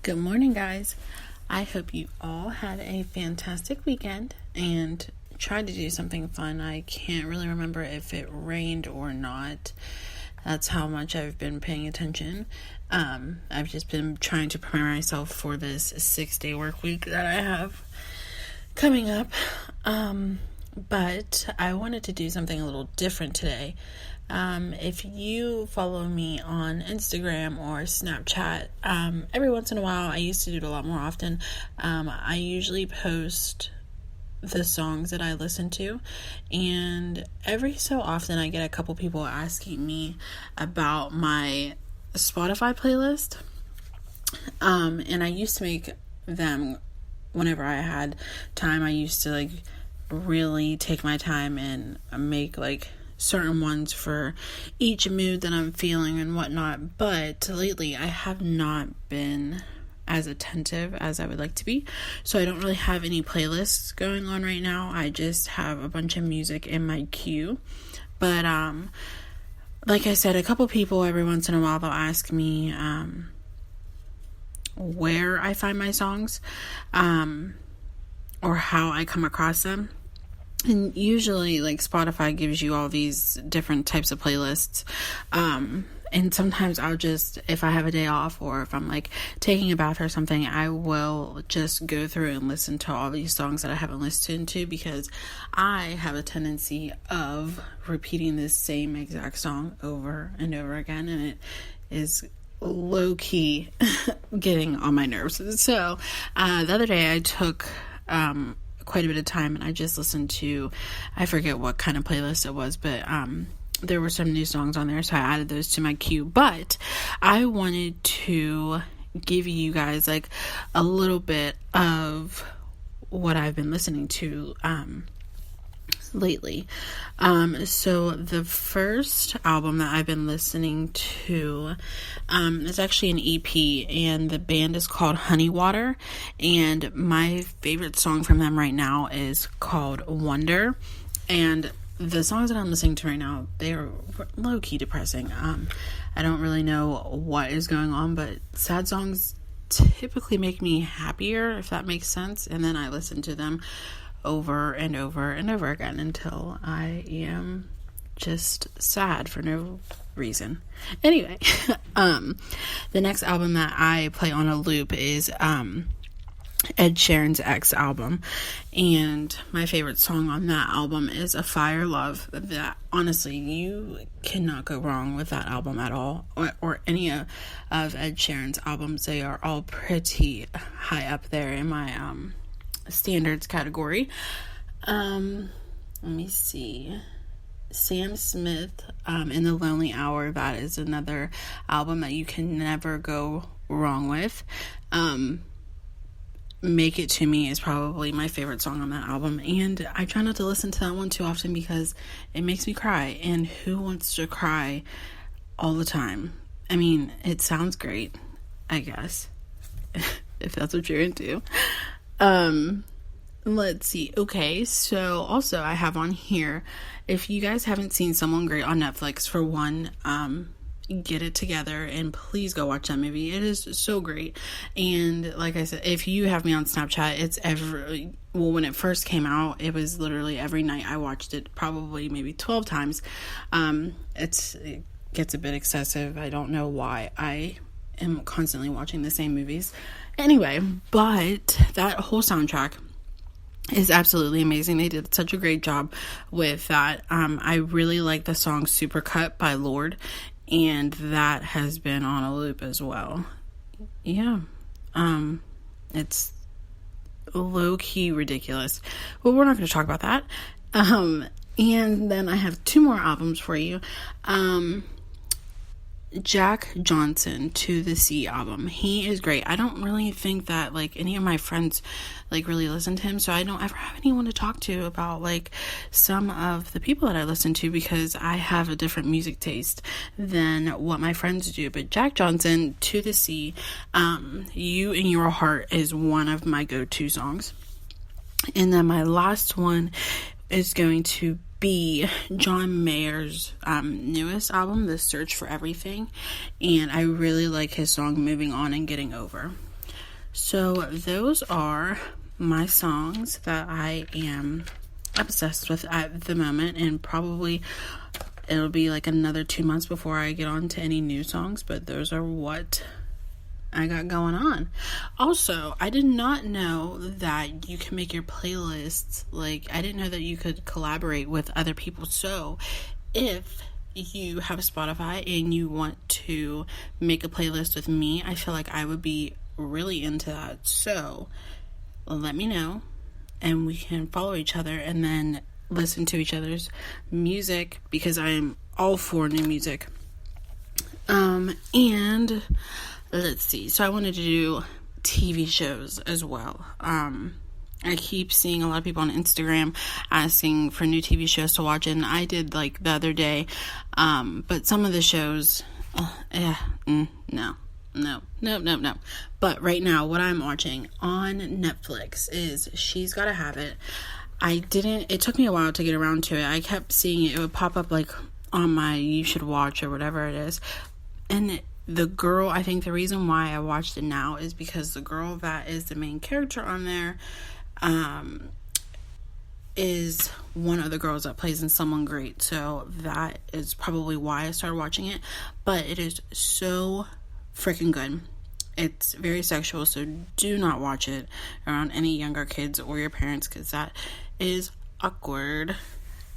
Good morning, guys. I hope you all had a fantastic weekend and tried to do something fun. I can't really remember if it rained or not. That's how much I've been paying attention. I've just been trying to prepare myself for this 6-day work week that I have coming up. But I wanted to do something a little different today. If you follow me on Instagram or Snapchat, every once in a while, I used to do it a lot more often. I usually post the songs that I listen to, and every so often I get a couple people asking me about my Spotify playlist. And I used to make them whenever I had time. I used to really take my time and make certain ones for each mood that I'm feeling and whatnot, but lately I have not been as attentive as I would like to be, so I don't really have any playlists going on right now. I just have a bunch of music in my queue, but like I said, a couple people every once in a while they'll ask me where I find my songs, or how I come across them. And usually, Spotify gives you all these different types of playlists. And sometimes I'll just, if I have a day off or if I'm taking a bath or something, I will just go through and listen to all these songs that I haven't listened to, because I have a tendency of repeating this same exact song over and over again. And it is low-key getting on my nerves. So, the other day I took, quite a bit of time and I just listened to, I forget what kind of playlist it was, but there were some new songs on there, so I added those to my queue. But I wanted to give you guys a little bit of what I've been listening to lately. So the first album that I've been listening to is actually an EP, and the band is called Honey Water, and my favorite song from them right now is called Wonder. And the songs that I'm listening to right now, they are low-key depressing. I don't really know what is going on, but sad songs typically make me happier, if that makes sense, and then I listen to them over and over and over again until I am just sad for no reason. Anyway, the next album that I play on a loop is Ed Sheeran's X album, and my favorite song on that album is A Fire Love. That, honestly, you cannot go wrong with that album at all, or any of Ed Sheeran's albums. They are all pretty high up there in my standards category. Let me see. Sam Smith, In the Lonely Hour, that is another album that you can never go wrong with. Make It To Me is probably my favorite song on that album, and I try not to listen to that one too often because it makes me cry, and who wants to cry all the time? I mean, it sounds great, I guess, if that's what you're into. Let's see. Okay, so also I have on here, if you guys haven't seen Someone Great on Netflix, for one, get it together and please go watch that movie. It is so great. And like I said, if you have me on Snapchat, it's when it first came out, it was literally every night I watched it, probably maybe 12 times. It gets a bit excessive. I don't know why I am constantly watching the same movies. Anyway, but that whole soundtrack is absolutely amazing. They did such a great job with that. I really like the song Supercut by Lorde, and that has been on a loop as well. Yeah. It's low-key ridiculous, but we're not going to talk about that. And then I have 2 more albums for you. Jack Johnson, To the Sea album. He is great. I don't really think that any of my friends really listen to him, so I don't ever have anyone to talk to about some of the people that I listen to, because I have a different music taste than what my friends do. But Jack Johnson, To the Sea, You in Your Heart is one of my go-to songs. And then my last one is going to be John Mayer's newest album, The Search for Everything, and I really like his song Moving On and Getting Over. So those are my songs that I am obsessed with at the moment, and probably it'll be like another 2 months before I get on to any new songs, but those are what I got going on. Also, I did not know that you can make your playlists, like, I didn't know that you could collaborate with other people. So if you have a Spotify and you want to make a playlist with me, I feel like I would be really into that. So let me know, and we can follow each other and then listen to each other's music, because I am all for new music. And let's see, so I wanted to do TV shows as well. I keep seeing a lot of people on Instagram asking for new TV shows to watch, and I did like the other day, but some of the shows, no. But right now, what I'm watching on Netflix is She's Gotta Have It. It took me a while to get around to it. I kept seeing it would pop up like on my You Should Watch or whatever it is. And the girl, I think the reason why I watched it now is because the girl that is the main character on there, is one of the girls that plays in Someone Great. So that is probably why I started watching it. But it is so freaking good. It's very sexual, so do not watch it around any younger kids or your parents, because that is awkward.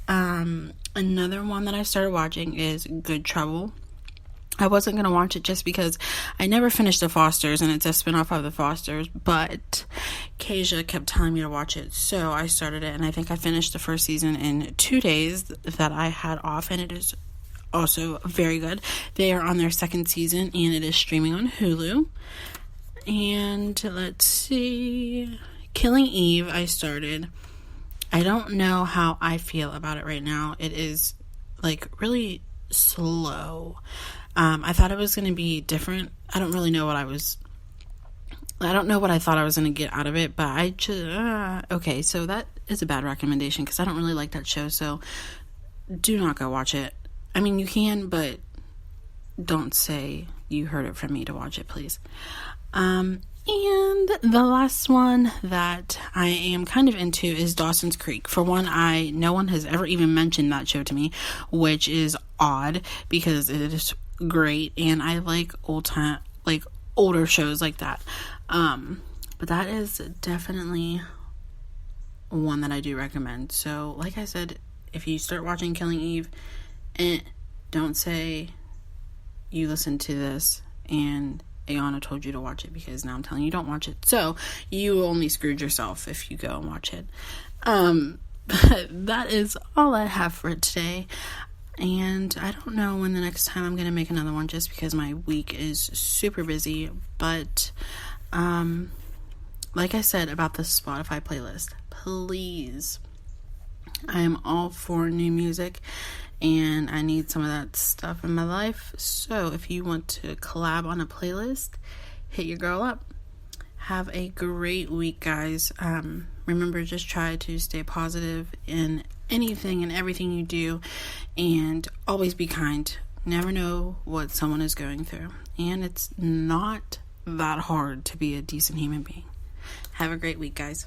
Another one that I started watching is Good Trouble. I wasn't going to watch it just because I never finished The Fosters, and it's a spinoff of The Fosters, but Kasia kept telling me to watch it, so I started it, and I think I finished the first season in 2 days that I had off, and it is also very good. They are on their second season, and it is streaming on Hulu. And let's see, Killing Eve I started. I don't know how I feel about it right now. It is like really slow. I thought it was going to be different. I don't know what I thought I was going to get out of it, but I just, okay, so that is a bad recommendation, because I don't really like that show, so do not go watch it. I mean, you can, but don't say you heard it from me to watch it, please. And the last one that I am kind of into is Dawson's Creek. For one, no one has ever even mentioned that show to me, which is odd, because it is great, and I like older shows like that. But that is definitely one that I do recommend. So, like I said, if you start watching Killing Eve, don't say you listened to this and Ayana told you to watch it, because now I'm telling you don't watch it. So you only screwed yourself if you go and watch it. But that is all I have for today. And I don't know when the next time I'm going to make another one, just because my week is super busy. But like I said about the Spotify playlist, please, I am all for new music, and I need some of that stuff in my life. So if you want to collab on a playlist, hit your girl up. Have a great week, guys. Remember, just try to stay positive in anything and everything you do, and always be kind. Never know what someone is going through, and it's not that hard to be a decent human being. Have a great week, guys.